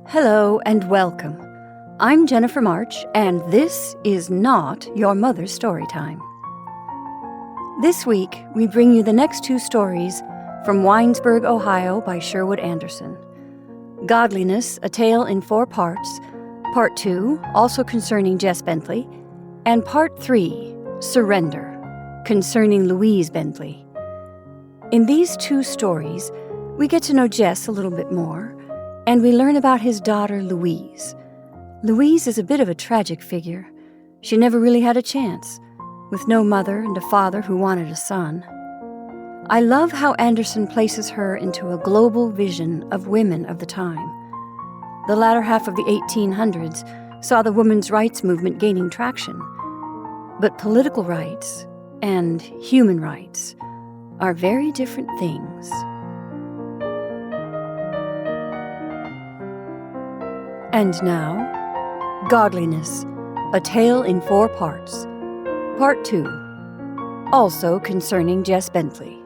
Hello and welcome. I'm Jennifer March, and this is not your mother's story time. This week, we bring you the next two stories from Winesburg, Ohio by Sherwood Anderson. Godliness, a tale in 4 parts, Part 2, also concerning Jess Bentley, and Part 3, Surrender, concerning Louise Bentley. In these two stories, we get to know Jess a little bit more, and we learn about his daughter, Louise. Louise is a bit of a tragic figure. She never really had a chance, with no mother and a father who wanted a son. I love how Anderson places her into a global vision of women of the time. The latter half of the 1800s saw the women's rights movement gaining traction. But political rights and human rights are very different things. And now, Godliness, a tale in 4 parts, Part 2, also concerning Jess Bentley.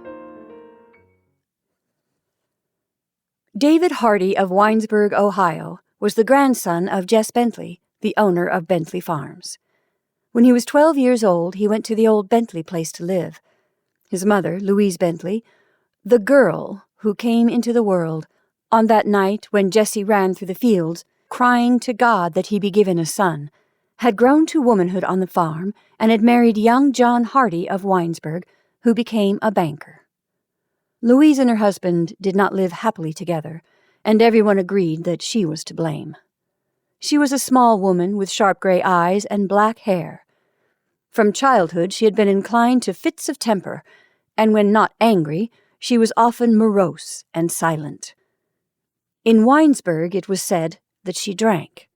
David Hardy of Winesburg, Ohio, was the grandson of Jess Bentley, the owner of Bentley Farms. When he was 12 years old, he went to the old Bentley place to live. His mother, Louise Bentley, the girl who came into the world on that night when Jesse ran through the fields, crying to God that he be given a son, had grown to womanhood on the farm and had married young John Hardy of Winesburg, who became a banker. Louise and her husband did not live happily together, and everyone agreed that she was to blame. She was a small woman with sharp gray eyes and black hair. From childhood she had been inclined to fits of temper, and when not angry, she was often morose and silent. In Winesburg it was said that she drank.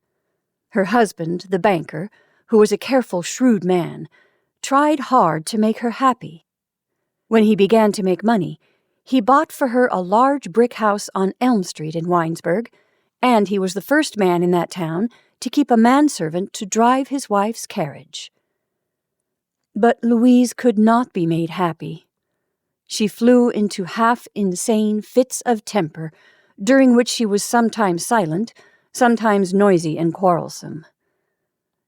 Her husband, the banker, who was a careful, shrewd man, tried hard to make her happy. When he began to make money, he bought for her a large brick house on Elm Street in Winesburg, and he was the first man in that town to keep a manservant to drive his wife's carriage. But Louise could not be made happy. She flew into half-insane fits of temper, during which she was sometimes silent, sometimes noisy and quarrelsome.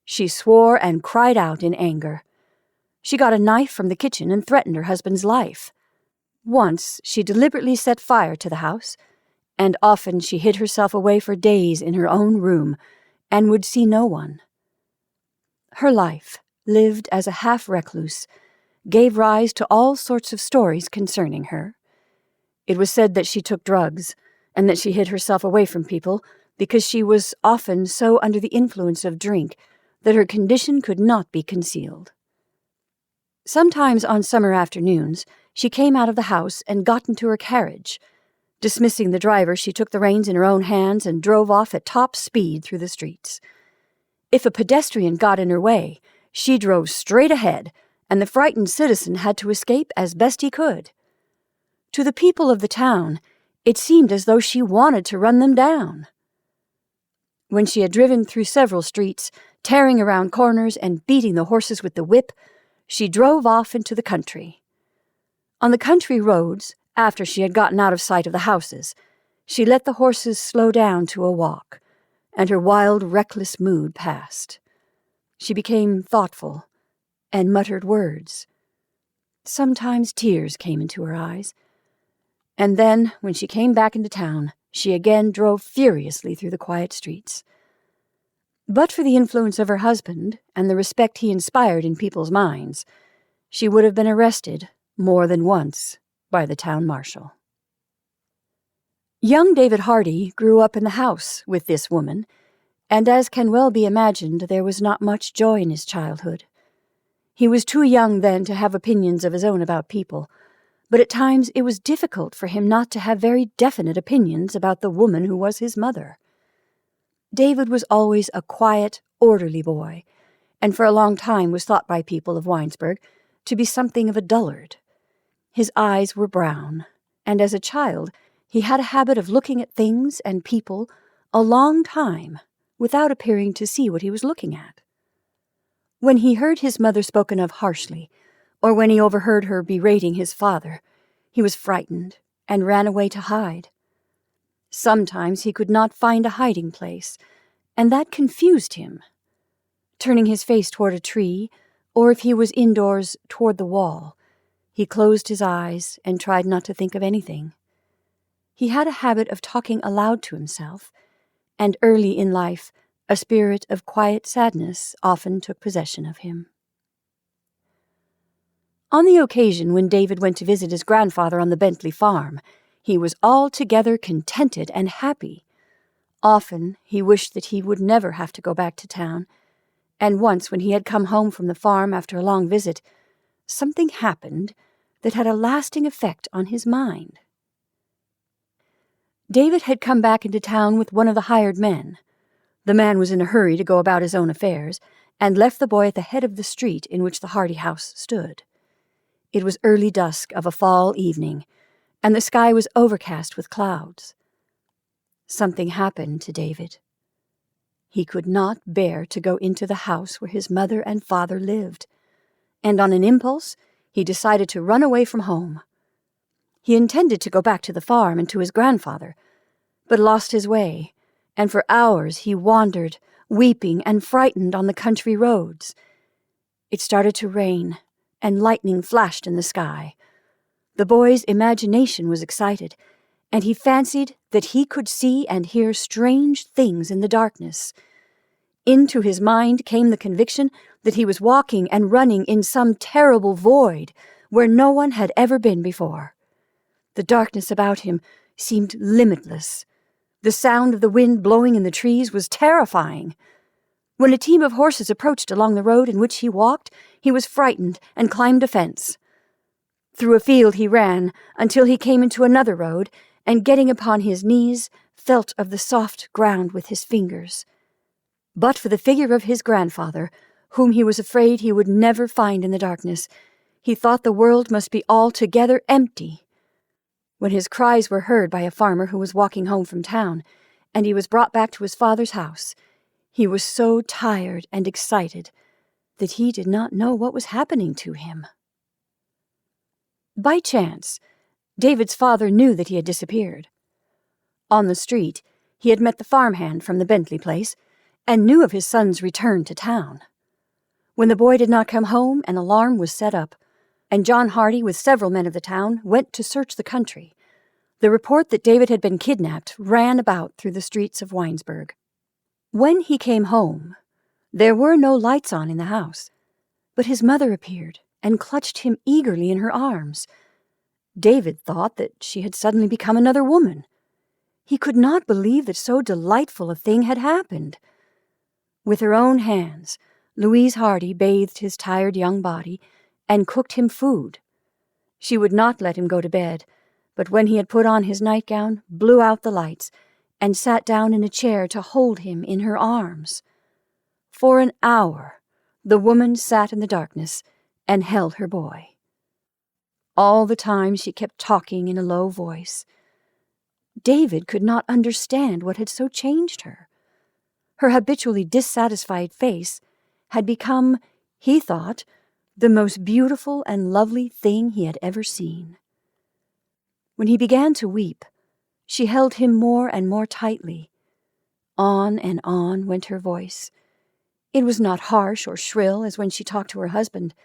She swore and cried out in anger. She got a knife from the kitchen and threatened her husband's life. Once she deliberately set fire to the house, and often she hid herself away for days in her own room and would see no one. Her life, lived as a half-recluse, gave rise to all sorts of stories concerning her. It was said that she took drugs, and that she hid herself away from people because she was often so under the influence of drink that her condition could not be concealed. Sometimes on summer afternoons, she came out of the house and got into her carriage. Dismissing the driver, she took the reins in her own hands and drove off at top speed through the streets. If a pedestrian got in her way, she drove straight ahead, and the frightened citizen had to escape as best he could. To the people of the town, it seemed as though she wanted to run them down. When she had driven through several streets, tearing around corners and beating the horses with the whip, she drove off into the country. On the country roads, after she had gotten out of sight of the houses, she let the horses slow down to a walk, and her wild, reckless mood passed. She became thoughtful and muttered words. Sometimes tears came into her eyes. And then, when she came back into town, she again drove furiously through the quiet streets. But for the influence of her husband and the respect he inspired in people's minds, she would have been arrested more than once by the town marshal. Young David Hardy grew up in the house with this woman, and as can well be imagined, there was not much joy in his childhood. He was too young then to have opinions of his own about people, but at times it was difficult for him not to have very definite opinions about the woman who was his mother. David was always a quiet, orderly boy, and for a long time was thought by people of Winesburg to be something of a dullard. His eyes were brown, and as a child he had a habit of looking at things and people a long time without appearing to see what he was looking at. When he heard his mother spoken of harshly, or when he overheard her berating his father, he was frightened and ran away to hide. Sometimes he could not find a hiding place, and that confused him. Turning his face toward a tree, or if he was indoors, toward the wall, he closed his eyes and tried not to think of anything. He had a habit of talking aloud to himself, and early in life, a spirit of quiet sadness often took possession of him. On the occasion when David went to visit his grandfather on the Bentley farm, he was altogether contented and happy. Often he wished that he would never have to go back to town, and once when he had come home from the farm after a long visit, something happened that had a lasting effect on his mind. David had come back into town with one of the hired men. The man was in a hurry to go about his own affairs, and left the boy at the head of the street in which the Hardy house stood. It was early dusk of a fall evening, and the sky was overcast with clouds. Something happened to David. He could not bear to go into the house where his mother and father lived, and on an impulse, he decided to run away from home. He intended to go back to the farm and to his grandfather, but lost his way, and for hours he wandered, weeping and frightened on the country roads. It started to rain, and lightning flashed in the sky. The boy's imagination was excited, and he fancied that he could see and hear strange things in the darkness. Into his mind came the conviction that he was walking and running in some terrible void where no one had ever been before. The darkness about him seemed limitless. The sound of the wind blowing in the trees was terrifying. When a team of horses approached along the road in which he walked, he was frightened and climbed a fence. Through a field he ran until he came into another road, and getting upon his knees, felt of the soft ground with his fingers. But for the figure of his grandfather, whom he was afraid he would never find in the darkness, he thought the world must be altogether empty. When his cries were heard by a farmer who was walking home from town, and he was brought back to his father's house, he was so tired and excited that he did not know what was happening to him. By chance, David's father knew that he had disappeared. On the street, he had met the farmhand from the Bentley place, and knew of his son's return to town. When the boy did not come home, an alarm was set up, and John Hardy, with several men of the town, went to search the country. The report that David had been kidnapped ran about through the streets of Winesburg. When he came home, there were no lights on in the house, but his mother appeared and clutched him eagerly in her arms. David thought that she had suddenly become another woman. He could not believe that so delightful a thing had happened. With her own hands, Louise Hardy bathed his tired young body and cooked him food. She would not let him go to bed, but when he had put on his nightgown, blew out the lights, and sat down in a chair to hold him in her arms. For an hour, the woman sat in the darkness and held her boy. All the time she kept talking in a low voice. David could not understand what had so changed her. Her habitually dissatisfied face had become, he thought, the most beautiful and lovely thing he had ever seen. When he began to weep, she held him more and more tightly. On and on went her voice. It was not harsh or shrill as when she talked to her husband,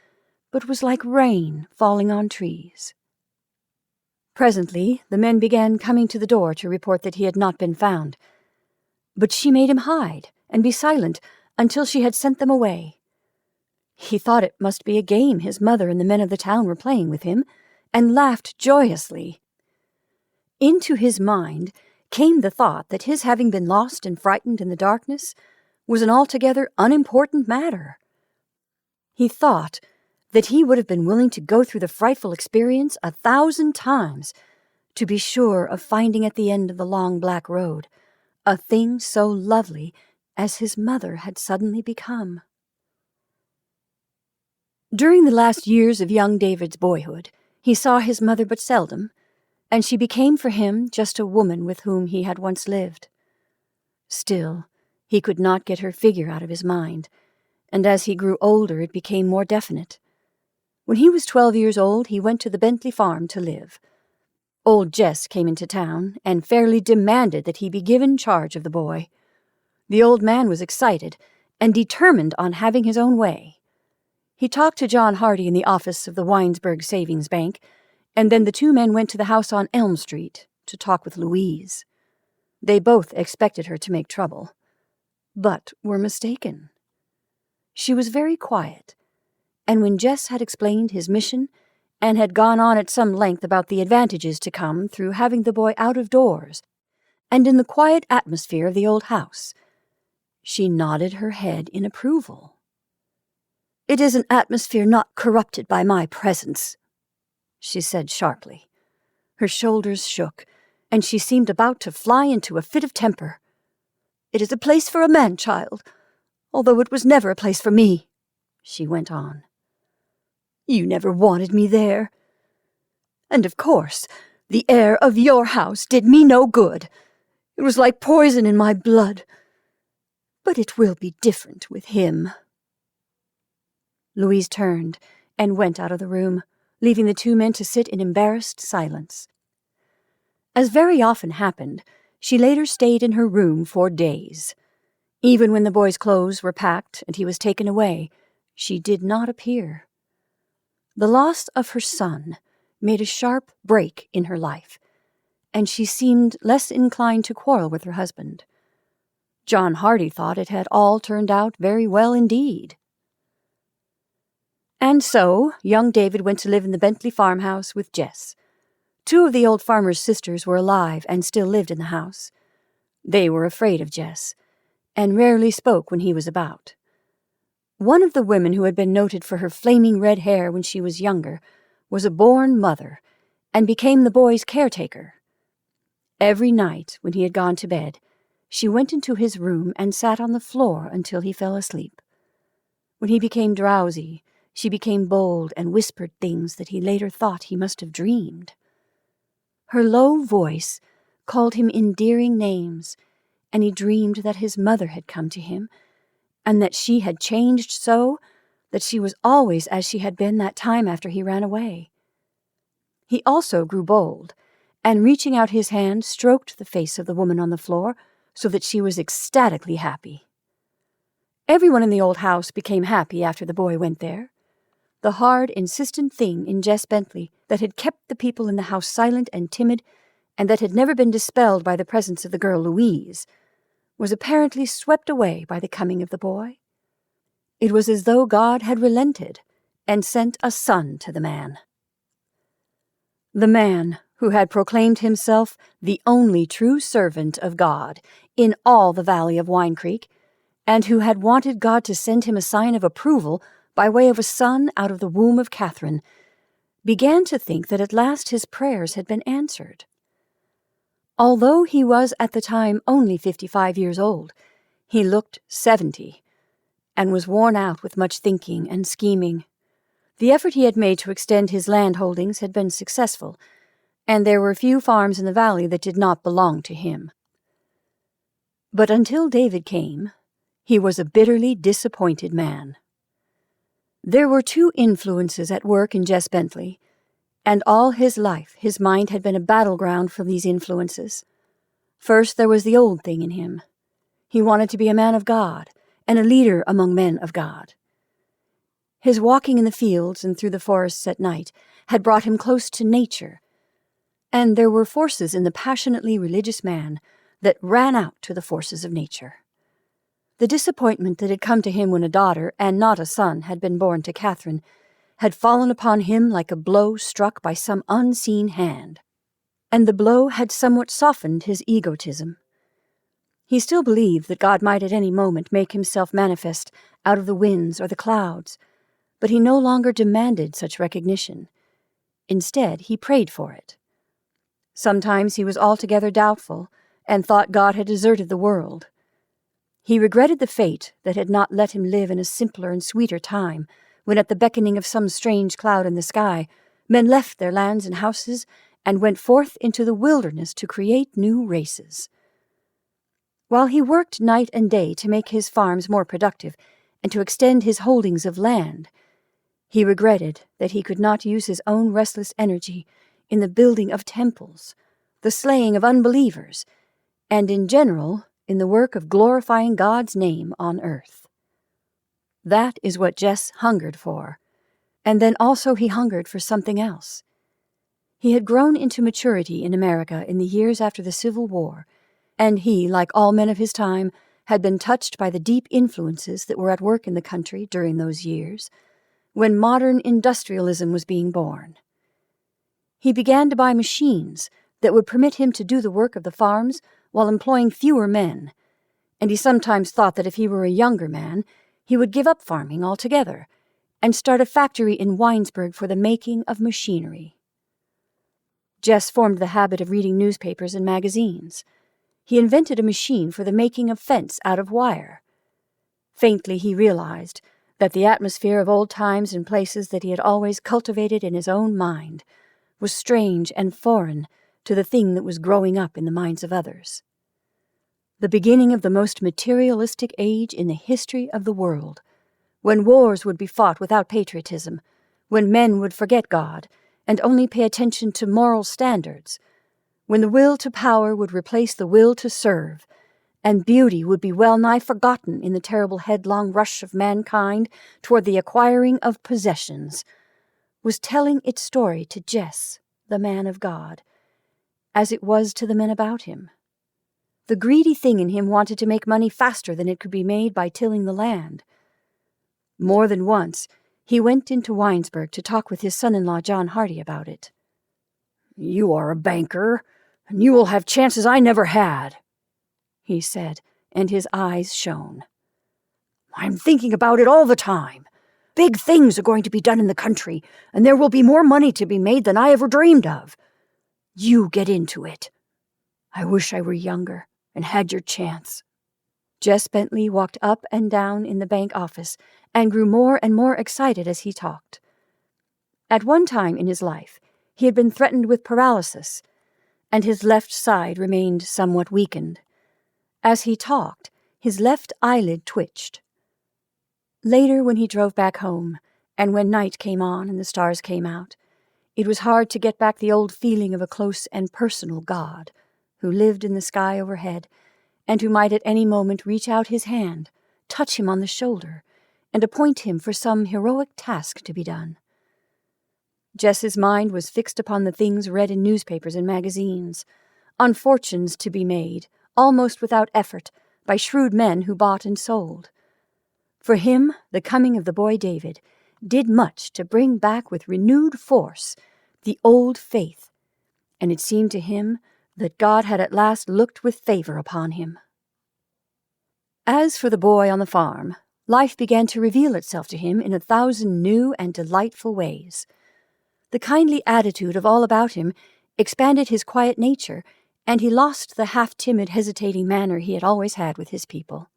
but was like rain falling on trees. Presently, the men began coming to the door to report that he had not been found. But she made him hide and be silent until she had sent them away. He thought it must be a game his mother and the men of the town were playing with him, and laughed joyously. Into his mind came the thought that his having been lost and frightened in the darkness was an altogether unimportant matter. He thought that he would have been willing to go through the frightful experience 1,000 times to be sure of finding at the end of the long black road a thing so lovely as his mother had suddenly become. During the last years of young David's boyhood, he saw his mother but seldom, and she became for him just a woman with whom he had once lived. Still, he could not get her figure out of his mind, and as he grew older it became more definite. When he was 12 years old, he went to the Bentley farm to live. Old Jess came into town and fairly demanded that he be given charge of the boy. The old man was excited and determined on having his own way. He talked to John Hardy in the office of the Winesburg Savings Bank, and then the two men went to the house on Elm Street to talk with Louise. They both expected her to make trouble, but were mistaken. She was very quiet, and when Jess had explained his mission and had gone on at some length about the advantages to come through having the boy out of doors and in the quiet atmosphere of the old house, she nodded her head in approval. "It is an atmosphere not corrupted by my presence," she said sharply. Her shoulders shook, and she seemed about to fly into a fit of temper. "It is a place for a man-child, although it was never a place for me," she went on. "You never wanted me there. And of course, the air of your house did me no good. It was like poison in my blood. But it will be different with him." Louise turned and went out of the room, leaving the two men to sit in embarrassed silence. As very often happened, she later stayed in her room for days. Even when the boy's clothes were packed and he was taken away, she did not appear. The loss of her son made a sharp break in her life, and she seemed less inclined to quarrel with her husband. John Hardy thought it had all turned out very well indeed. And so young David went to live in the Bentley farmhouse with Jess. Two of the old farmer's sisters were alive and still lived in the house. They were afraid of Jess, and rarely spoke when he was about. One of the women who had been noted for her flaming red hair when she was younger was a born mother, and became the boy's caretaker. Every night when he had gone to bed, she went into his room and sat on the floor until he fell asleep. When he became drowsy, she became bold and whispered things that he later thought he must have dreamed. Her low voice called him endearing names, and he dreamed that his mother had come to him, and that she had changed so that she was always as she had been that time after he ran away. He also grew bold, and reaching out his hand, stroked the face of the woman on the floor, so that she was ecstatically happy. Everyone in the old house became happy after the boy went there. The hard, insistent thing in Jess Bentley that had kept the people in the house silent and timid, and that had never been dispelled by the presence of the girl Louise, was apparently swept away by the coming of the boy. It was as though God had relented and sent a son to the man. The man who had proclaimed himself the only true servant of God in all the valley of Wine Creek, and who had wanted God to send him a sign of approval by way of a son out of the womb of Catherine, began to think that at last his prayers had been answered. Although he was at the time only 55 years old, he looked 70, and was worn out with much thinking and scheming. The effort he had made to extend his land holdings had been successful, and there were few farms in the valley that did not belong to him. But until David came, he was a bitterly disappointed man. There were two influences at work in Jess Bentley, and all his life his mind had been a battleground for these influences. First, there was the old thing in him. He wanted to be a man of God, and a leader among men of God. His walking in the fields and through the forests at night had brought him close to nature, and there were forces in the passionately religious man that ran out to the forces of nature. The disappointment that had come to him when a daughter, and not a son, had been born to Catherine, had fallen upon him like a blow struck by some unseen hand, and the blow had somewhat softened his egotism. He still believed that God might at any moment make himself manifest out of the winds or the clouds, but he no longer demanded such recognition. Instead, he prayed for it. Sometimes he was altogether doubtful, and thought God had deserted the world. He regretted the fate that had not let him live in a simpler and sweeter time, when at the beckoning of some strange cloud in the sky, men left their lands and houses and went forth into the wilderness to create new races. While he worked night and day to make his farms more productive and to extend his holdings of land, he regretted that he could not use his own restless energy in the building of temples, the slaying of unbelievers, and in general in the work of glorifying God's name on earth. That is what Jess hungered for, and then also he hungered for something else. He had grown into maturity in America in the years after the Civil War, and he, like all men of his time, had been touched by the deep influences that were at work in the country during those years, when modern industrialism was being born. He began to buy machines that would permit him to do the work of the farms while employing fewer men, and he sometimes thought that if he were a younger man, he would give up farming altogether and start a factory in Winesburg for the making of machinery. Jess formed the habit of reading newspapers and magazines. He invented a machine for the making of fence out of wire. Faintly he realized that the atmosphere of old times and places that he had always cultivated in his own mind was strange and foreign to the thing that was growing up in the minds of others. The beginning of the most materialistic age in the history of the world, when wars would be fought without patriotism, when men would forget God and only pay attention to moral standards, when the will to power would replace the will to serve, and beauty would be well nigh forgotten in the terrible headlong rush of mankind toward the acquiring of possessions, was telling its story to Jess, the man of God, as it was to the men about him. The greedy thing in him wanted to make money faster than it could be made by tilling the land. More than once, he went into Winesburg to talk with his son-in-law John Hardy about it. "You are a banker, and you will have chances I never had," he said, and his eyes shone. "I'm thinking about it all the time. Big things are going to be done in the country, and there will be more money to be made than I ever dreamed of. You get into it. I wish I were younger and had your chance." Jess Bentley walked up and down in the bank office and grew more and more excited as he talked. At one time in his life, he had been threatened with paralysis, and his left side remained somewhat weakened. As he talked, his left eyelid twitched. Later, when he drove back home, and when night came on and the stars came out, it was hard to get back the old feeling of a close and personal God who lived in the sky overhead and who might at any moment reach out his hand, touch him on the shoulder, and appoint him for some heroic task to be done. Jess's mind was fixed upon the things read in newspapers and magazines, on fortunes to be made, almost without effort, by shrewd men who bought and sold. For him, the coming of the boy David did much to bring back with renewed force the old faith, and it seemed to him that God had at last looked with favor upon him. As for the boy on the farm, life began to reveal itself to him in 1,000 new and delightful ways. The kindly attitude of all about him expanded his quiet nature, and he lost the half-timid, hesitating manner he had always had with his people.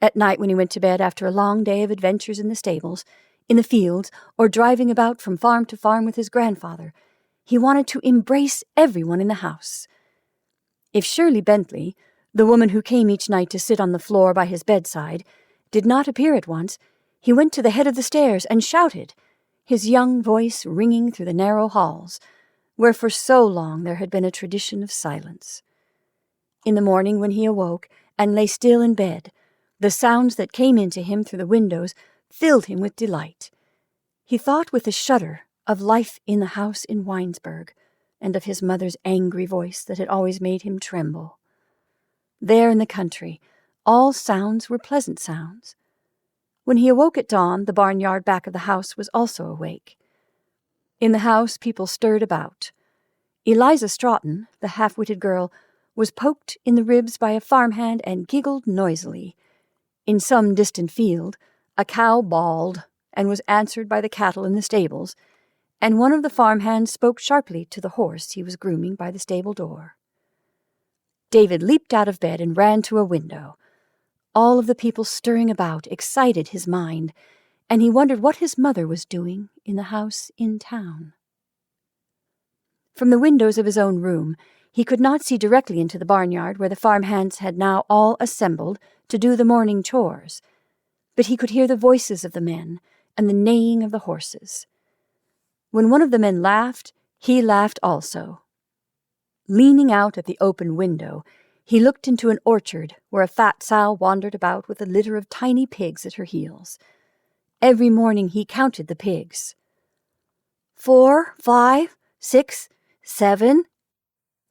At night, when he went to bed after a long day of adventures in the stables, in the fields, or driving about from farm to farm with his grandfather, he wanted to embrace everyone in the house. If Shirley Bentley, the woman who came each night to sit on the floor by his bedside, did not appear at once, he went to the head of the stairs and shouted, his young voice ringing through the narrow halls, where for so long there had been a tradition of silence. In the morning, when he awoke and lay still in bed, the sounds that came into him through the windows filled him with delight. He thought with a shudder of life in the house in Winesburg, and of his mother's angry voice that had always made him tremble. There in the country, all sounds were pleasant sounds. When he awoke at dawn, the barnyard back of the house was also awake. In the house, people stirred about. Eliza Stroughton, the half-witted girl, was poked in the ribs by a farmhand and giggled noisily. In some distant field, a cow bawled and was answered by the cattle in the stables, and one of the farmhands spoke sharply to the horse he was grooming by the stable door. David leaped out of bed and ran to a window. All of the people stirring about excited his mind, and he wondered what his mother was doing in the house in town. From the windows of his own room, he could not see directly into the barnyard where the farmhands had now all assembled to do the morning chores, but he could hear the voices of the men and the neighing of the horses. When one of the men laughed, He laughed also. Leaning out at the open window, he looked into an orchard where a fat sow wandered about with a litter of tiny pigs at her heels. Every morning he counted the pigs. 4, 5, 6, 7,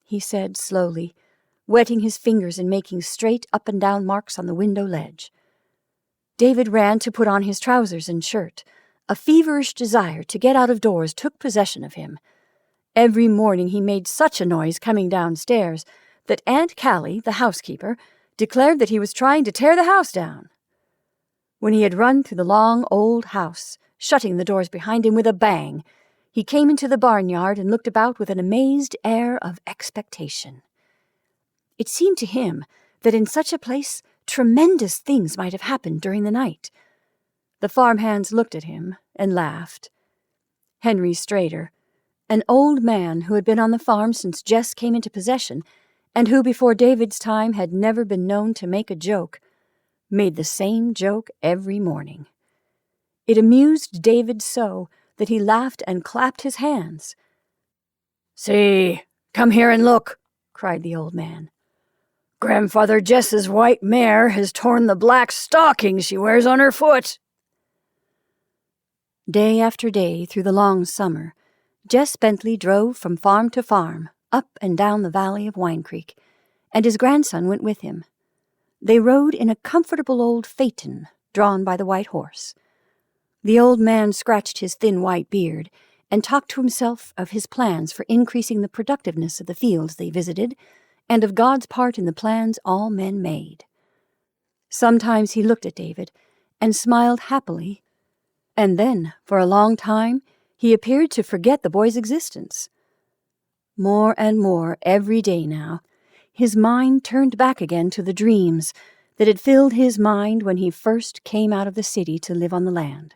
he said slowly, wetting his fingers and making straight up and down marks on the window ledge. David ran to put on his trousers and shirt. A feverish desire to get out of doors took possession of him. Every morning he made such a noise coming downstairs that Aunt Callie, the housekeeper, declared that he was trying to tear the house down. When he had run through the long old house, shutting the doors behind him with a bang, he came into the barnyard and looked about with an amazed air of expectation. It seemed to him that in such a place tremendous things might have happened during the night. The farmhands looked at him and laughed. Henry Strader, an old man who had been on the farm since Jess came into possession, and who before David's time had never been known to make a joke, made the same joke every morning. It amused David so that he laughed and clapped his hands. "See, come here and look," cried the old man. "Grandfather Jess's white mare has torn the black stocking she wears on her foot." Day after day through the long summer, Jess Bentley drove from farm to farm, up and down the valley of Wine Creek, and his grandson went with him. They rode in a comfortable old phaeton drawn by the white horse. The old man scratched his thin white beard and talked to himself of his plans for increasing the productiveness of the fields they visited, and of God's part in the plans all men made. Sometimes he looked at David and smiled happily, and then, for a long time, he appeared to forget the boy's existence. More and more every day now, his mind turned back again to the dreams that had filled his mind when he first came out of the city to live on the land.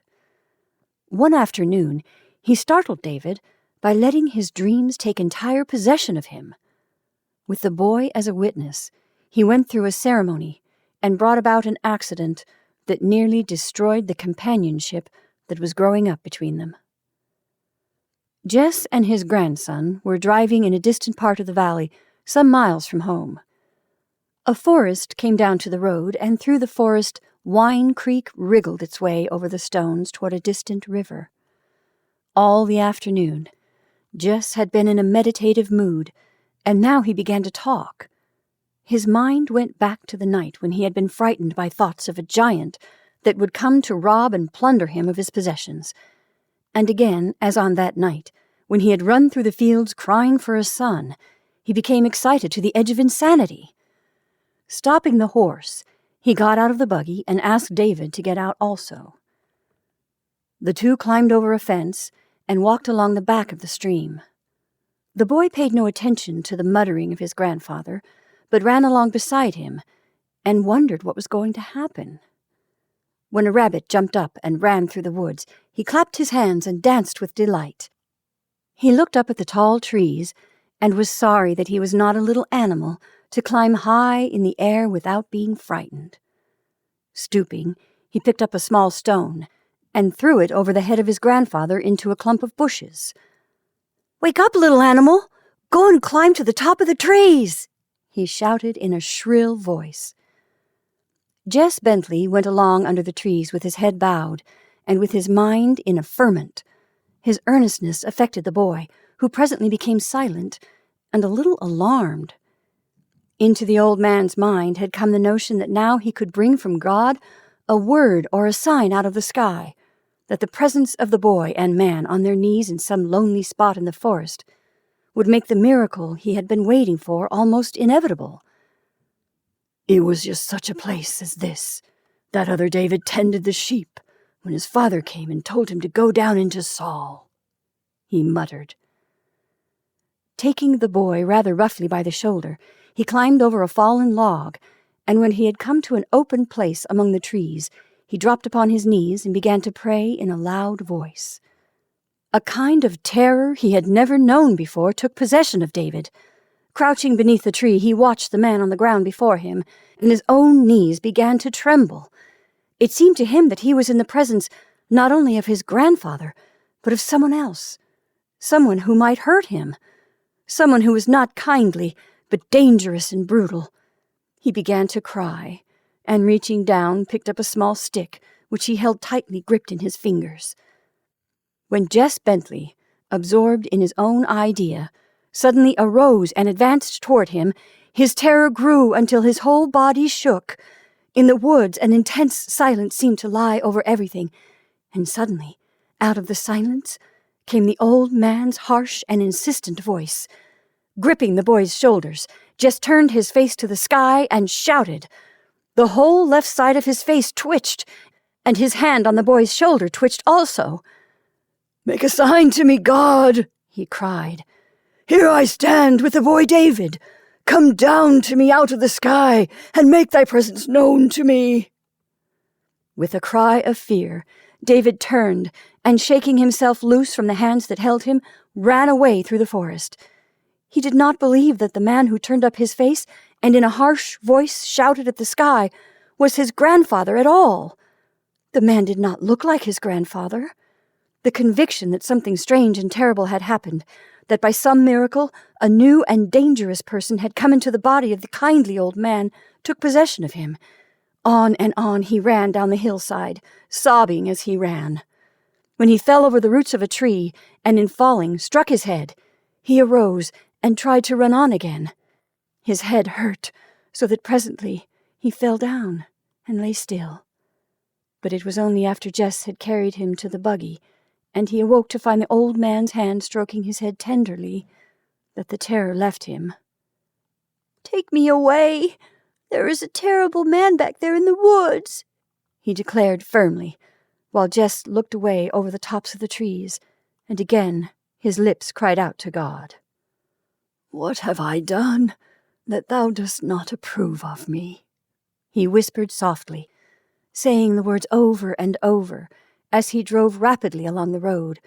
One afternoon, he startled David by letting his dreams take entire possession of him. With the boy as a witness, he went through a ceremony and brought about an accident that nearly destroyed the companionship that was growing up between them. Jess and his grandson were driving in a distant part of the valley, some miles from home. A forest came down to the road, and through the forest Wine Creek wriggled its way over the stones toward a distant river. All the afternoon, Jess had been in a meditative mood, and now he began to talk. His mind went back to the night when he had been frightened by thoughts of a giant that would come to rob and plunder him of his possessions, and again, as on that night, when he had run through the fields crying for a son, he became excited to the edge of insanity. Stopping the horse, he got out of the buggy and asked David to get out also. The two climbed over a fence and walked along the back of the stream. The boy paid no attention to the muttering of his grandfather, but ran along beside him and wondered what was going to happen. When a rabbit jumped up and ran through the woods, he clapped his hands and danced with delight. He looked up at the tall trees and was sorry that he was not a little animal to climb high in the air without being frightened. Stooping, he picked up a small stone and threw it over the head of his grandfather into a clump of bushes. "Wake up, little animal! Go and climb to the top of the trees!" he shouted in a shrill voice. Jess Bentley went along under the trees with his head bowed and with his mind in a ferment. His earnestness affected the boy, who presently became silent and a little alarmed. Into the old man's mind had come the notion that now he could bring from God a word or a sign out of the sky, that the presence of the boy and man on their knees in some lonely spot in the forest would make the miracle he had been waiting for almost inevitable. "It was just such a place as this that other David tended the sheep when his father came and told him to go down into Saul," he muttered. Taking the boy rather roughly by the shoulder, he climbed over a fallen log, and when he had come to an open place among the trees, he dropped upon his knees and began to pray in a loud voice. A kind of terror he had never known before took possession of David. Crouching beneath the tree, he watched the man on the ground before him, and his own knees began to tremble. It seemed to him that he was in the presence not only of his grandfather, but of someone else, someone who might hurt him, someone who was not kindly, but dangerous and brutal. He began to cry, and reaching down, picked up a small stick, which he held tightly gripped in his fingers. When Jess Bentley, absorbed in his own idea, suddenly arose and advanced toward him, his terror grew until his whole body shook. In the woods, an intense silence seemed to lie over everything, and suddenly, out of the silence, came the old man's harsh and insistent voice. Gripping the boy's shoulders, Jess turned his face to the sky and shouted. The whole left side of his face twitched, and his hand on the boy's shoulder twitched also. "Make a sign to me, God," he cried. "Here I stand with the boy David. Come down to me out of the sky, and make thy presence known to me." With a cry of fear, David turned, and shaking himself loose from the hands that held him, ran away through the forest. He did not believe that the man who turned up his face and in a harsh voice shouted at the sky was his grandfather at all. The man did not look like his grandfather. The conviction that something strange and terrible had happened, that by some miracle a new and dangerous person had come into the body of the kindly old man, took possession of him. On and on he ran down the hillside, sobbing as he ran. When he fell over the roots of a tree, and in falling struck his head, he arose and tried to run on again. His head hurt, so that presently he fell down and lay still. But it was only after Jess had carried him to the buggy, and he awoke to find the old man's hand stroking his head tenderly, that the terror left him. "Take me away! There is a terrible man back there in the woods," he declared firmly, while Jess looked away over the tops of the trees, and again his lips cried out to God. "What have I done that thou dost not approve of me?" he whispered softly, saying the words over and over as he drove rapidly along the road,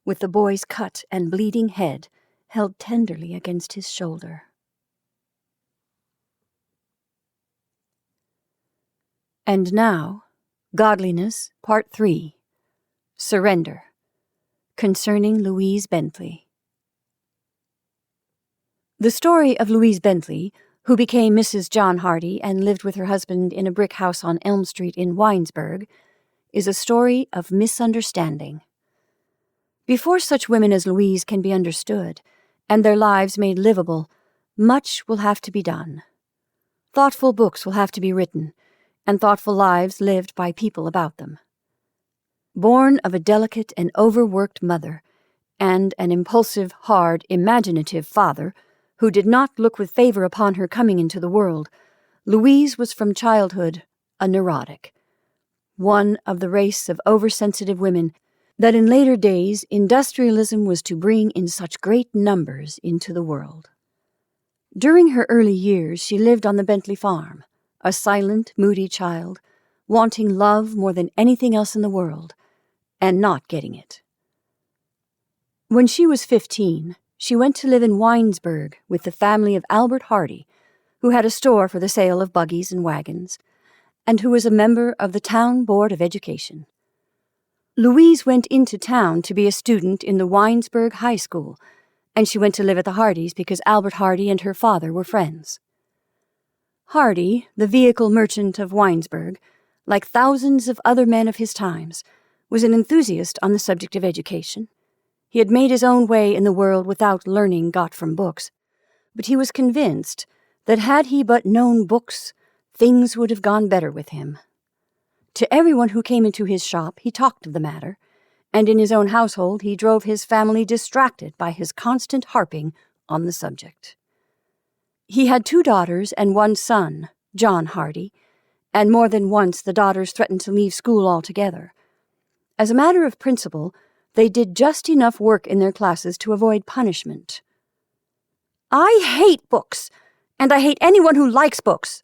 with the boy's cut and bleeding head held tenderly against his shoulder. And now, Godliness, Part 3, Surrender, concerning Louise Bentley. The story of Louise Bentley, who became Mrs. John Hardy and lived with her husband in a brick house on Elm Street in Winesburg, is a story of misunderstanding. Before such women as Louise can be understood, and their lives made livable, much will have to be done. Thoughtful books will have to be written, and thoughtful lives lived by people about them. Born of a delicate and overworked mother, and an impulsive, hard, imaginative father, who did not look with favor upon her coming into the world, Louise was from childhood a neurotic, one of the race of oversensitive women that in later days industrialism was to bring in such great numbers into the world. During her early years she lived on the Bentley farm, a silent, moody child, wanting love more than anything else in the world, and not getting it. When she was 15, she went to live in Winesburg with the family of Albert Hardy, who had a store for the sale of buggies and wagons, and who was a member of the Town Board of Education. Louise went into town to be a student in the Winesburg High School, and she went to live at the Hardys because Albert Hardy and her father were friends. Hardy, the vehicle merchant of Winesburg, like thousands of other men of his times, was an enthusiast on the subject of education. He had made his own way in the world without learning got from books, but he was convinced that had he but known books, things would have gone better with him. To everyone who came into his shop he talked of the matter, and in his own household he drove his family distracted by his constant harping on the subject. He had 2 daughters and 1 son, John Hardy, and more than once the daughters threatened to leave school altogether. As a matter of principle, they did just enough work in their classes to avoid punishment. "I hate books, and I hate anyone who likes books,"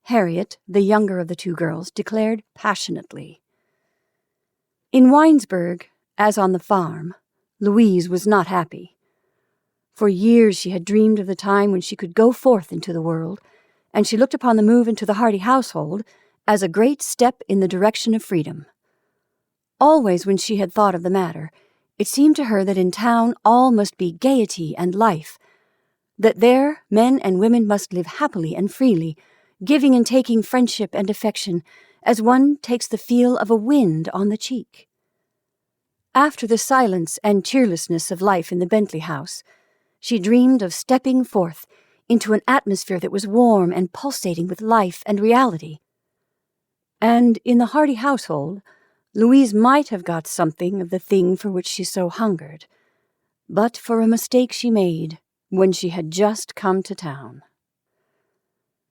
Harriet, the younger of the 2 girls, declared passionately. In Winesburg, as on the farm, Louise was not happy. For years she had dreamed of the time when she could go forth into the world, and she looked upon the move into the Hardy household as a great step in the direction of freedom. Always when she had thought of the matter, It seemed to her that in town all must be gaiety and life, that there men and women must live happily and freely, giving and taking friendship and affection, as one takes the feel of a wind on the cheek. After the silence and cheerlessness of life in the Bentley house, she dreamed of stepping forth into an atmosphere that was warm and pulsating with life and reality. And in the Hardy household, Louise might have got something of the thing for which she so hungered, but for a mistake she made when she had just come to town.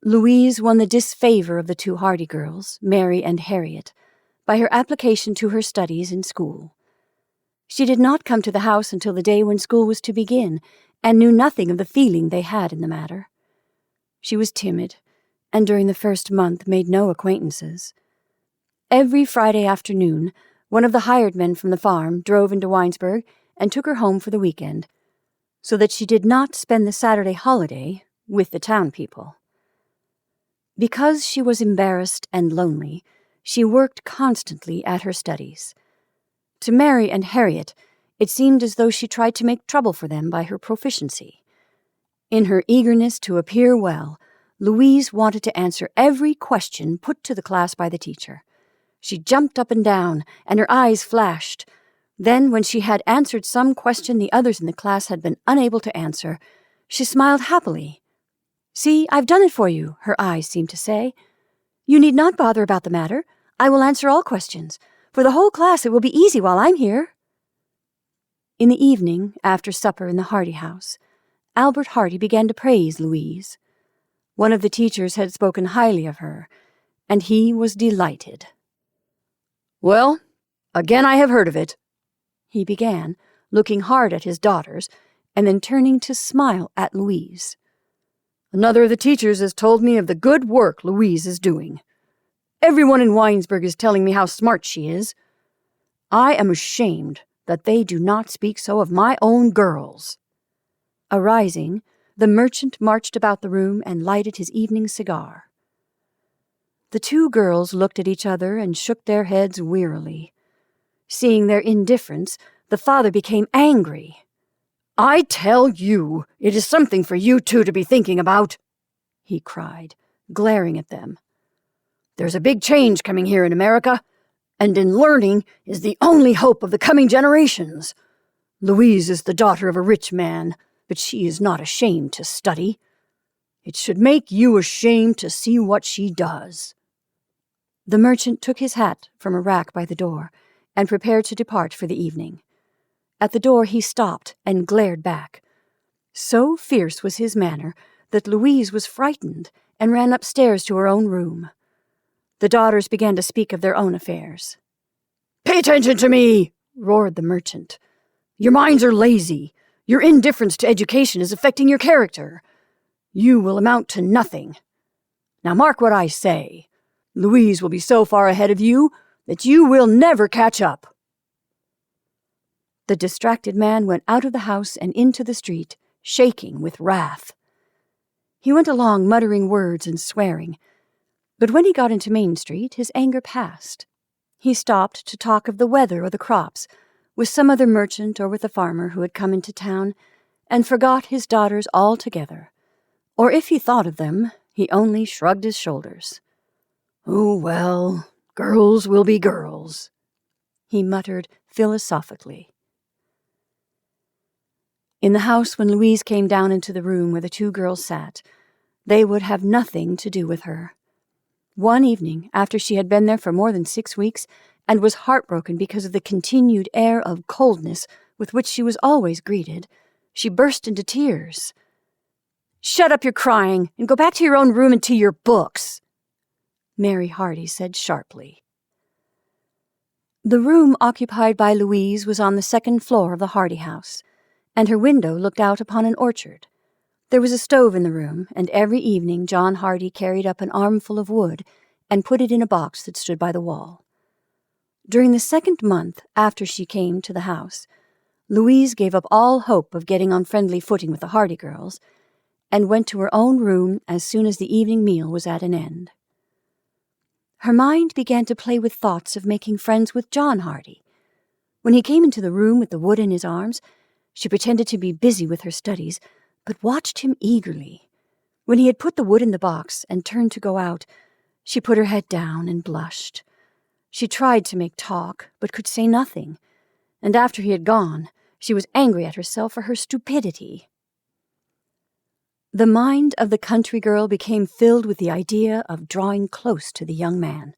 Louise won the disfavor of the two Hardy girls, Mary and Harriet, by her application to her studies in school. She did not come to the house until the day when school was to begin, and knew nothing of the feeling they had in the matter. She was timid, and during the first month made no acquaintances. Every Friday afternoon, one of the hired men from the farm drove into Winesburg and took her home for the weekend, so that she did not spend the Saturday holiday with the town people. Because she was embarrassed and lonely, she worked constantly at her studies. To Mary and Harriet, it seemed as though she tried to make trouble for them by her proficiency. In her eagerness to appear well, Louise wanted to answer every question put to the class by the teacher. She jumped up and down, and her eyes flashed. Then, when she had answered some question the others in the class had been unable to answer, she smiled happily. "See, I've done it for you," her eyes seemed to say. "You need not bother about the matter. I will answer all questions. For the whole class it will be easy while I'm here." In the evening, after supper in the Hardy house, Albert Hardy began to praise Louise. One of the teachers had spoken highly of her, and he was delighted. "Well, again I have heard of it," he began, looking hard at his daughters, and then turning to smile at Louise. "Another of the teachers has told me of the good work Louise is doing. Everyone in Winesburg is telling me how smart she is. I am ashamed that they do not speak so of my own girls." Arising, the merchant marched about the room and lighted his evening cigar. The two girls looked at each other and shook their heads wearily. Seeing their indifference, the father became angry. "I tell you, it is something for you two to be thinking about," he cried, glaring at them. "There's a big change coming here in America, and in learning is the only hope of the coming generations. Louise is the daughter of a rich man, but she is not ashamed to study. It should make you ashamed to see what she does." The merchant took his hat from a rack by the door and prepared to depart for the evening. At the door he stopped and glared back. So fierce was his manner that Louise was frightened and ran upstairs to her own room. The daughters began to speak of their own affairs. "Pay attention to me!" roared the merchant. "Your minds are lazy. Your indifference to education is affecting your character. You will amount to nothing. Now mark what I say. Louise will be so far ahead of you that you will never catch up." The distracted man went out of the house and into the street, shaking with wrath. He went along muttering words and swearing, but when he got into Main Street, his anger passed. He stopped to talk of the weather or the crops with some other merchant or with a farmer who had come into town, and forgot his daughters altogether. Or if he thought of them, he only shrugged his shoulders. "Oh, well, girls will be girls," he muttered philosophically. In the house, when Louise came down into the room where the two girls sat, they would have nothing to do with her. One evening, after she had been there for more than 6 weeks, and was heartbroken because of the continued air of coldness with which she was always greeted, she burst into tears. "Shut up your crying, and go back to your own room and to your books," Mary Hardy said sharply. The room occupied by Louise was on the second floor of the Hardy house, and her window looked out upon an orchard. There was a stove in the room, and every evening John Hardy carried up an armful of wood and put it in a box that stood by the wall. During the second month after she came to the house, Louise gave up all hope of getting on friendly footing with the Hardy girls, and went to her own room as soon as the evening meal was at an end. Her mind began to play with thoughts of making friends with John Hardy. When he came into the room with the wood in his arms, she pretended to be busy with her studies, but watched him eagerly. When he had put the wood in the box and turned to go out, she put her head down and blushed. She tried to make talk, but could say nothing, and after he had gone, she was angry at herself for her stupidity. The mind of the country girl became filled with the idea of drawing close to the young man.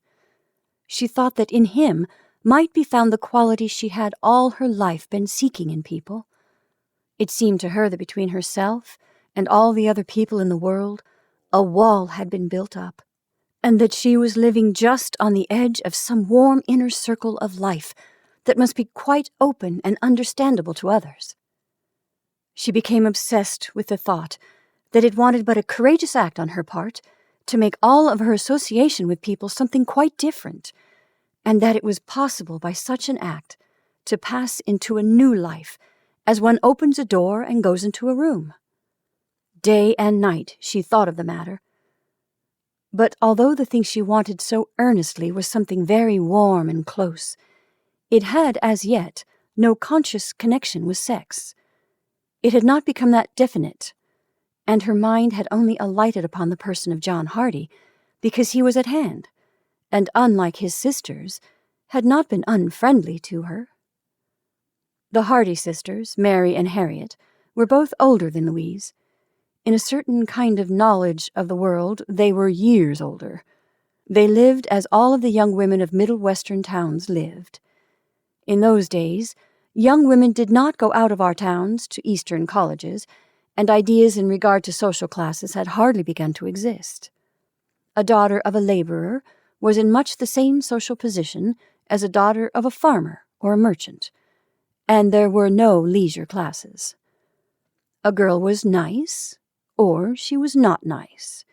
She thought that in him might be found the quality she had all her life been seeking in people. It seemed to her that between herself and all the other people in the world, a wall had been built up, and that she was living just on the edge of some warm inner circle of life that must be quite open and understandable to others. She became obsessed with the thought that it wanted but a courageous act on her part to make all of her association with people something quite different, and that it was possible by such an act to pass into a new life as one opens a door and goes into a room. Day and night she thought of the matter, but although the thing she wanted so earnestly was something very warm and close, it had as yet no conscious connection with sex. It had not become that definite, and her mind had only alighted upon the person of John Hardy because he was at hand, and unlike his sisters, had not been unfriendly to her. The Hardy sisters, Mary and Harriet, were both older than Louise. In a certain kind of knowledge of the world, they were years older. They lived as all of the young women of Middle Western towns lived. In those days, young women did not go out of our towns to Eastern colleges, and ideas in regard to social classes had hardly begun to exist. A daughter of a laborer was in much the same social position as a daughter of a farmer or a merchant, and there were no leisure classes. A girl was nice, or she was not nice.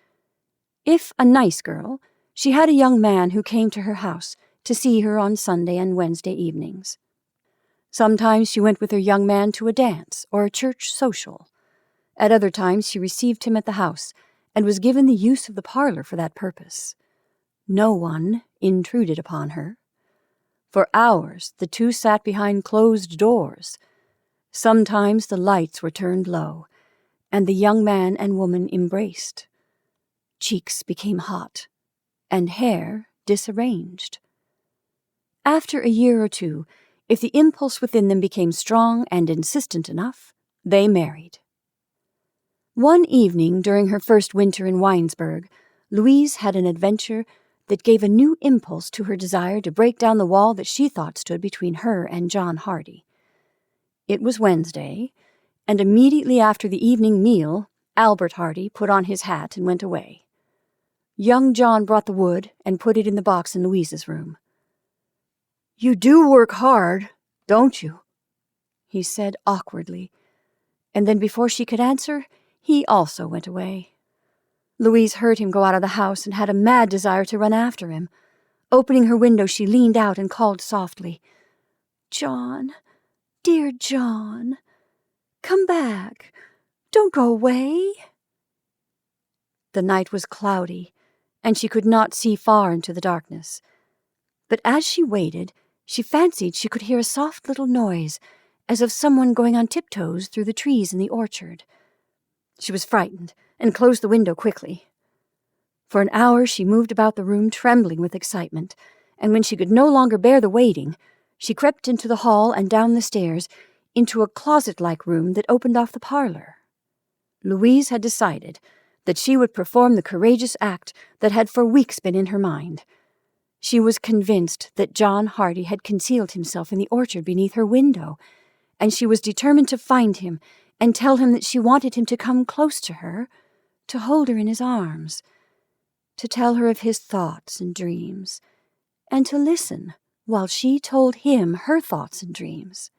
If a nice girl, she had a young man who came to her house to see her on Sunday and Wednesday evenings. Sometimes she went with her young man to a dance or a church social. At other times she received him at the house and was given the use of the parlor for that purpose. No one intruded upon her. For hours the two sat behind closed doors. Sometimes the lights were turned low, and the young man and woman embraced. Cheeks became hot, and hair disarranged. After a year or two, if the impulse within them became strong and insistent enough, they married. One evening during her first winter in Winesburg, Louise had an adventure that gave a new impulse to her desire to break down the wall that she thought stood between her and John Hardy. It was Wednesday, and immediately after the evening meal, Albert Hardy put on his hat and went away. Young John brought the wood and put it in the box in Louise's room. "You do work hard, don't you?" he said awkwardly, and then before she could answer, he also went away. Louise heard him go out of the house and had a mad desire to run after him. Opening her window, she leaned out and called softly, "John, dear John, come back. Don't go away." The night was cloudy, and she could not see far into the darkness. But as she waited, she fancied she could hear a soft little noise, as of someone going on tiptoes through the trees in the orchard. She was frightened and closed the window quickly. For an hour she moved about the room trembling with excitement, and when she could no longer bear the waiting, she crept into the hall and down the stairs into a closet-like room that opened off the parlor. Louise had decided that she would perform the courageous act that had for weeks been in her mind. She was convinced that John Hardy had concealed himself in the orchard beneath her window, and she was determined to find him and tell him that she wanted him to come close to her, to hold her in his arms, to tell her of his thoughts and dreams, and to listen while she told him her thoughts and dreams.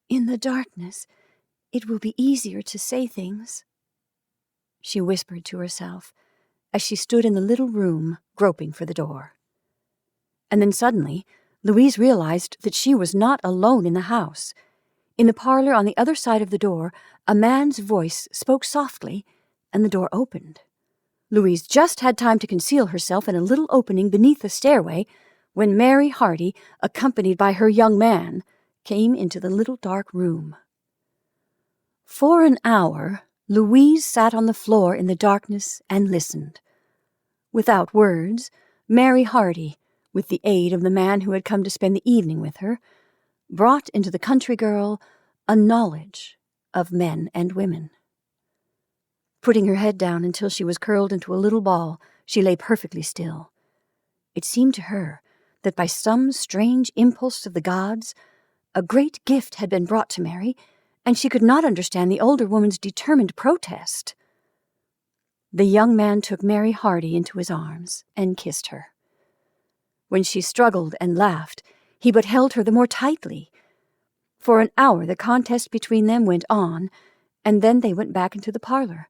"In the darkness, it will be easier to say things," she whispered to herself as she stood in the little room groping for the door. And then suddenly, Louise realized that she was not alone in the house. In the parlor on the other side of the door, a man's voice spoke softly, and the door opened. Louise just had time to conceal herself in a little opening beneath the stairway when Mary Hardy, accompanied by her young man, came into the little dark room. For an hour, Louise sat on the floor in the darkness and listened. Without words, Mary Hardy, with the aid of the man who had come to spend the evening with her, brought into the country girl a knowledge of men and women. Putting her head down until she was curled into a little ball, she lay perfectly still. It seemed to her that by some strange impulse of the gods, a great gift had been brought to Mary, and she could not understand the older woman's determined protest. The young man took Mary Hardy into his arms and kissed her. When she struggled and laughed, he but held her the more tightly. For an hour the contest between them went on, and then they went back into the parlor,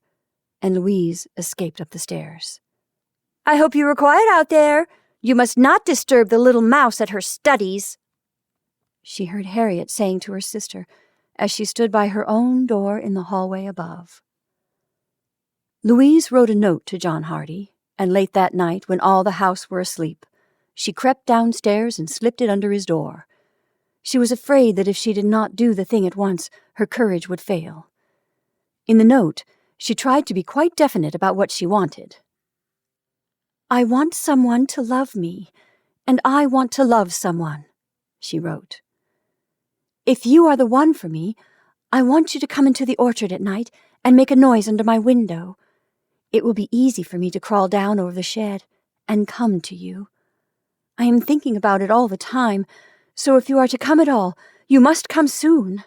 and Louise escaped up the stairs. "I hope you are quiet out there. You must not disturb the little mouse at her studies," she heard Harriet saying to her sister as she stood by her own door in the hallway above. Louise wrote a note to John Hardy, and late that night, when all the house were asleep, she crept downstairs and slipped it under his door. She was afraid that if she did not do the thing at once, her courage would fail. In the note, she tried to be quite definite about what she wanted. "I want someone to love me, and I want to love someone," she wrote. "If you are the one for me, I want you to come into the orchard at night and make a noise under my window. It will be easy for me to crawl down over the shed and come to you. I am thinking about it all the time, so if you are to come at all, you must come soon."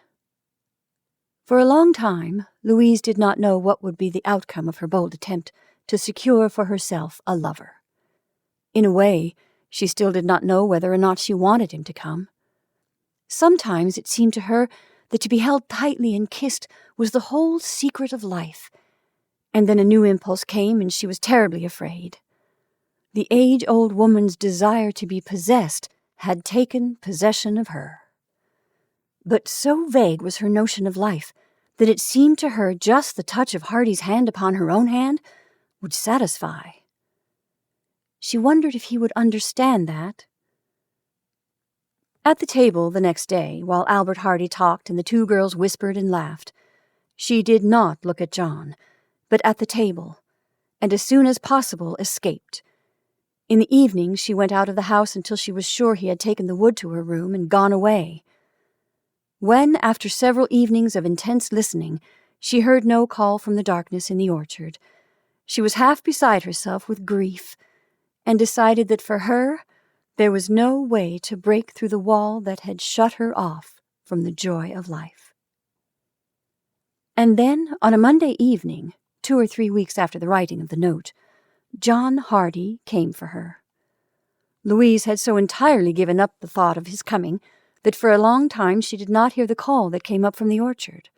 For a long time, Louise did not know what would be the outcome of her bold attempt to secure for herself a lover. In a way, she still did not know whether or not she wanted him to come. Sometimes it seemed to her that to be held tightly and kissed was the whole secret of life, and then a new impulse came and she was terribly afraid. The age-old woman's desire to be possessed had taken possession of her. But so vague was her notion of life that it seemed to her just the touch of Hardy's hand upon her own hand would satisfy. She wondered if he would understand that. At the table the next day, while Albert Hardy talked and the two girls whispered and laughed, she did not look at John, but at the table, and as soon as possible escaped. In the evening she went out of the house until she was sure he had taken the wood to her room and gone away. When, after several evenings of intense listening, she heard no call from the darkness in the orchard, she was half beside herself with grief, and decided that for her there was no way to break through the wall that had shut her off from the joy of life. And then, on a Monday evening, 2 or 3 weeks after the writing of the note, John Hardy came for her. Louise had so entirely given up the thought of his coming that for a long time she did not hear the call that came up from the orchard.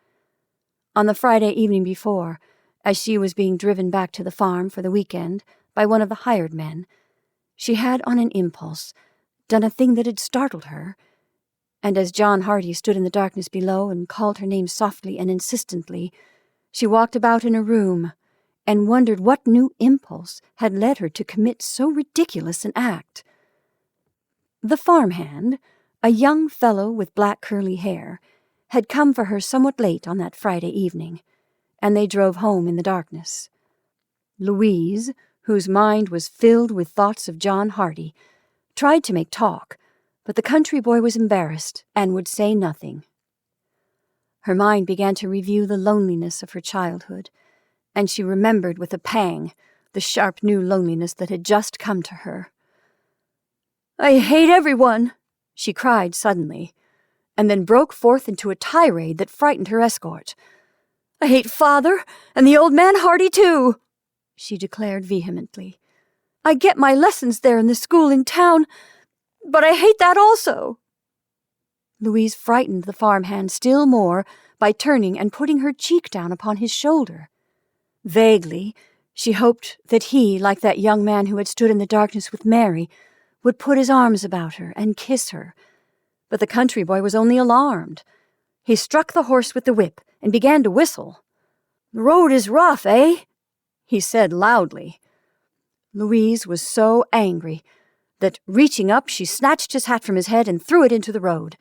On the Friday evening before, as she was being driven back to the farm for the weekend by one of the hired men, she had on an impulse done a thing that had startled her, and as John Hardy stood in the darkness below and called her name softly and insistently, she walked about in her room and wondered what new impulse had led her to commit so ridiculous an act. The farmhand, a young fellow with black curly hair, had come for her somewhat late on that Friday evening, and they drove home in the darkness. Louise, whose mind was filled with thoughts of John Hardy, tried to make talk, but the country boy was embarrassed and would say nothing. Her mind began to review the loneliness of her childhood, and she remembered with a pang the sharp new loneliness that had just come to her. "I hate everyone," she cried suddenly, and then broke forth into a tirade that frightened her escort. "I hate Father, and the old man Hardy too," she declared vehemently. "I get my lessons there in the school in town, but I hate that also." Louise frightened the farmhand still more by turning and putting her cheek down upon his shoulder. Vaguely, she hoped that he, like that young man who had stood in the darkness with Mary, would put his arms about her and kiss her. But the country boy was only alarmed. He struck the horse with the whip and began to whistle. "The road is rough, eh?" he said loudly. Louise was so angry that, reaching up, she snatched his hat from his head and threw it into the road.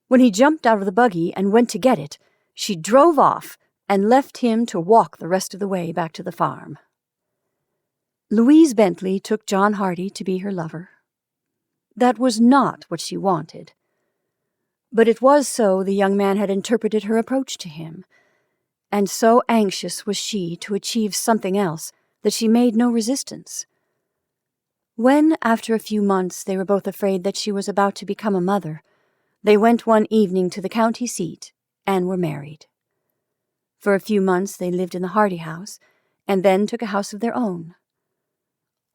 When he jumped out of the buggy and went to get it, she drove off and left him to walk the rest of the way back to the farm. Louise Bentley took John Hardy to be her lover. That was not what she wanted. But it was so the young man had interpreted her approach to him, and so anxious was she to achieve something else that she made no resistance. When, after a few months, they were both afraid that she was about to become a mother, they went one evening to the county seat and were married. For a few months they lived in the Hardy house, and then took a house of their own.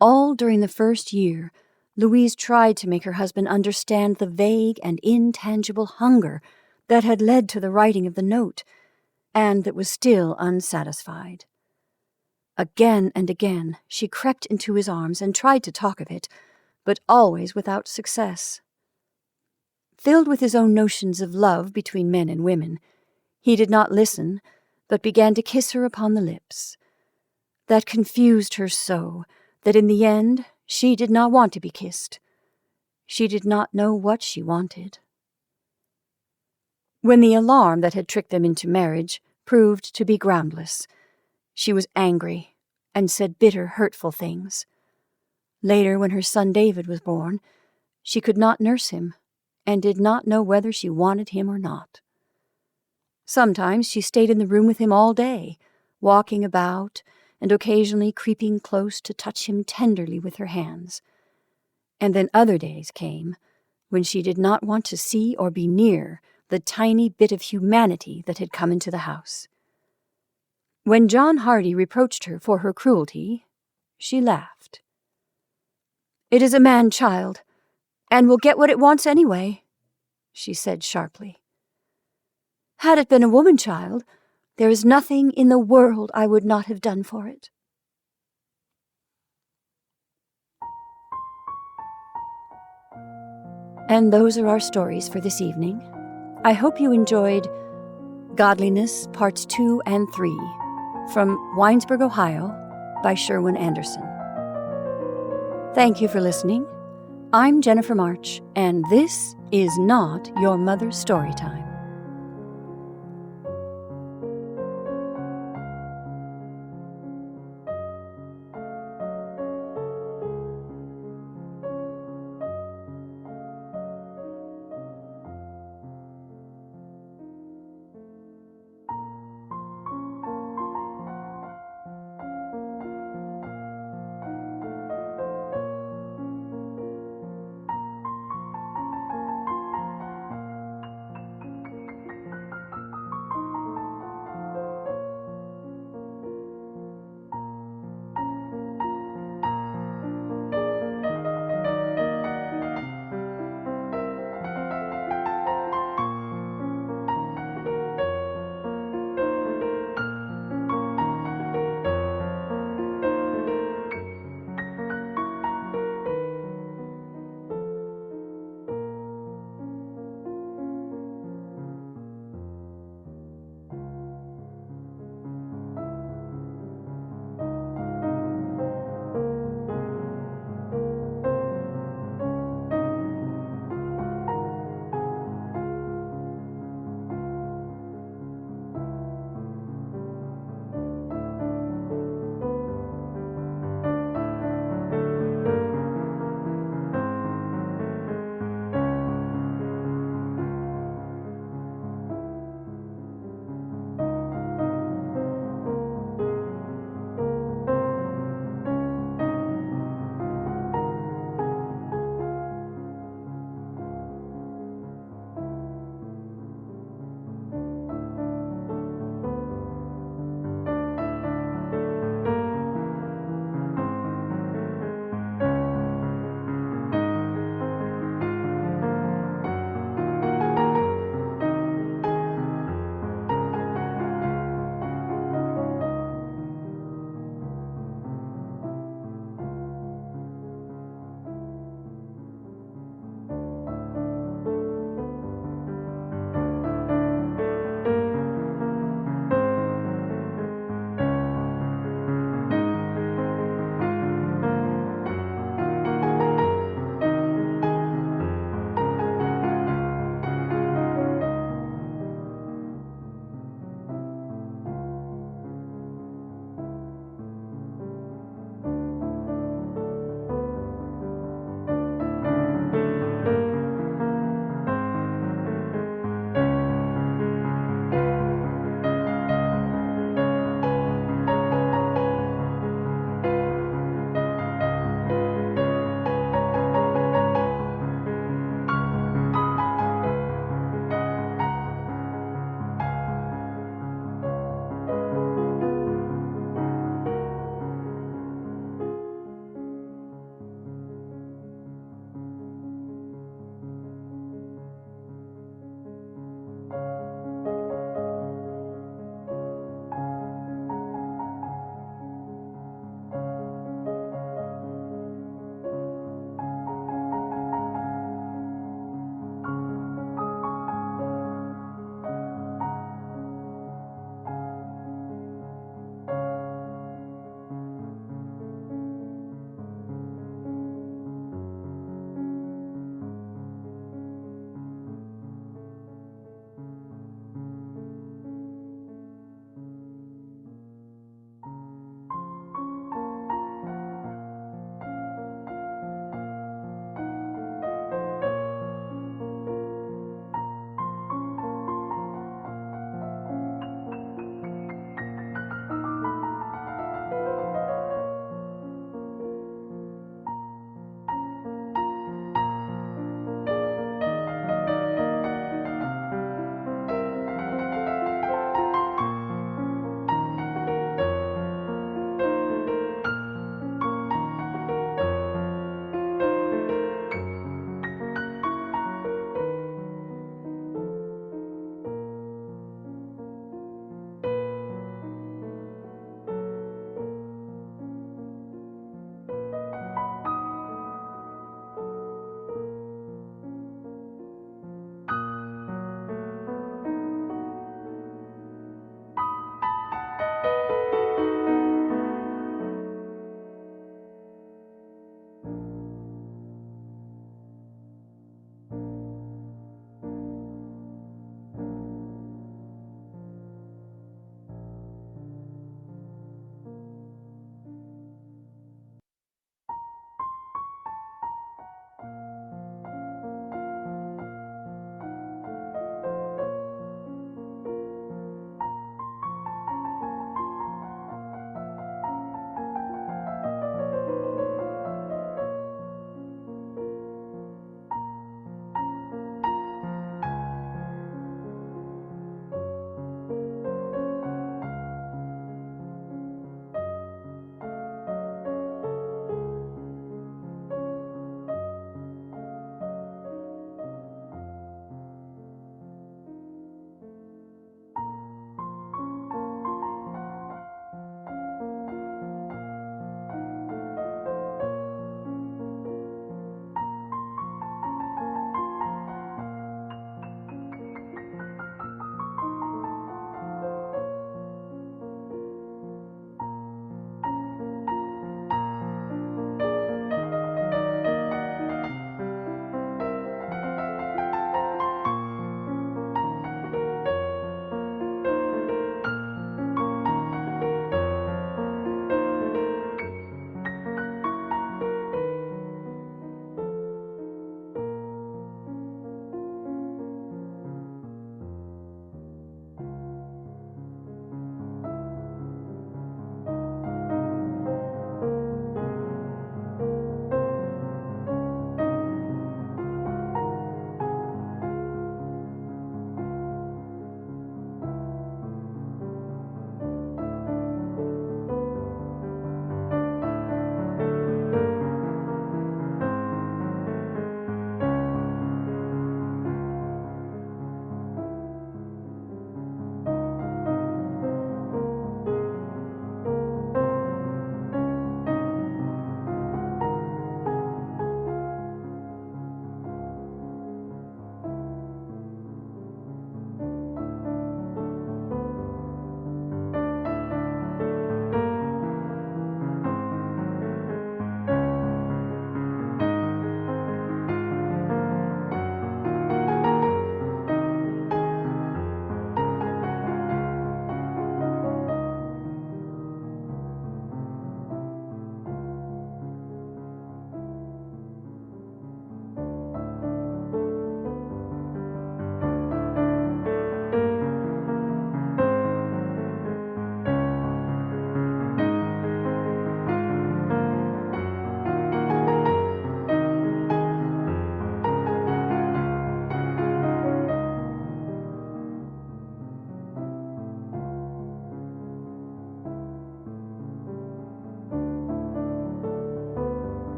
All during the first year, Louise tried to make her husband understand the vague and intangible hunger that had led to the writing of the note, and that was still unsatisfied. Again and again she crept into his arms and tried to talk of it, but always without success. Filled with his own notions of love between men and women, he did not listen, but began to kiss her upon the lips. That confused her so that in the end she did not want to be kissed. She did not know what she wanted. When the alarm that had tricked them into marriage proved to be groundless, she was angry and said bitter, hurtful things. Later, when her son David was born, she could not nurse him and did not know whether she wanted him or not. Sometimes she stayed in the room with him all day, walking about and occasionally creeping close to touch him tenderly with her hands. And then other days came when she did not want to see or be near the tiny bit of humanity that had come into the house. When John Hardy reproached her for her cruelty, she laughed. "It is a man-child, and will get what it wants anyway," she said sharply. "Had it been a woman-child, there is nothing in the world I would not have done for it." And those are our stories for this evening. I hope you enjoyed Godliness, Parts 2 and 3, from Winesburg, Ohio, by Sherwood Anderson. Thank you for listening. I'm Jennifer March, and this is not your mother's story time.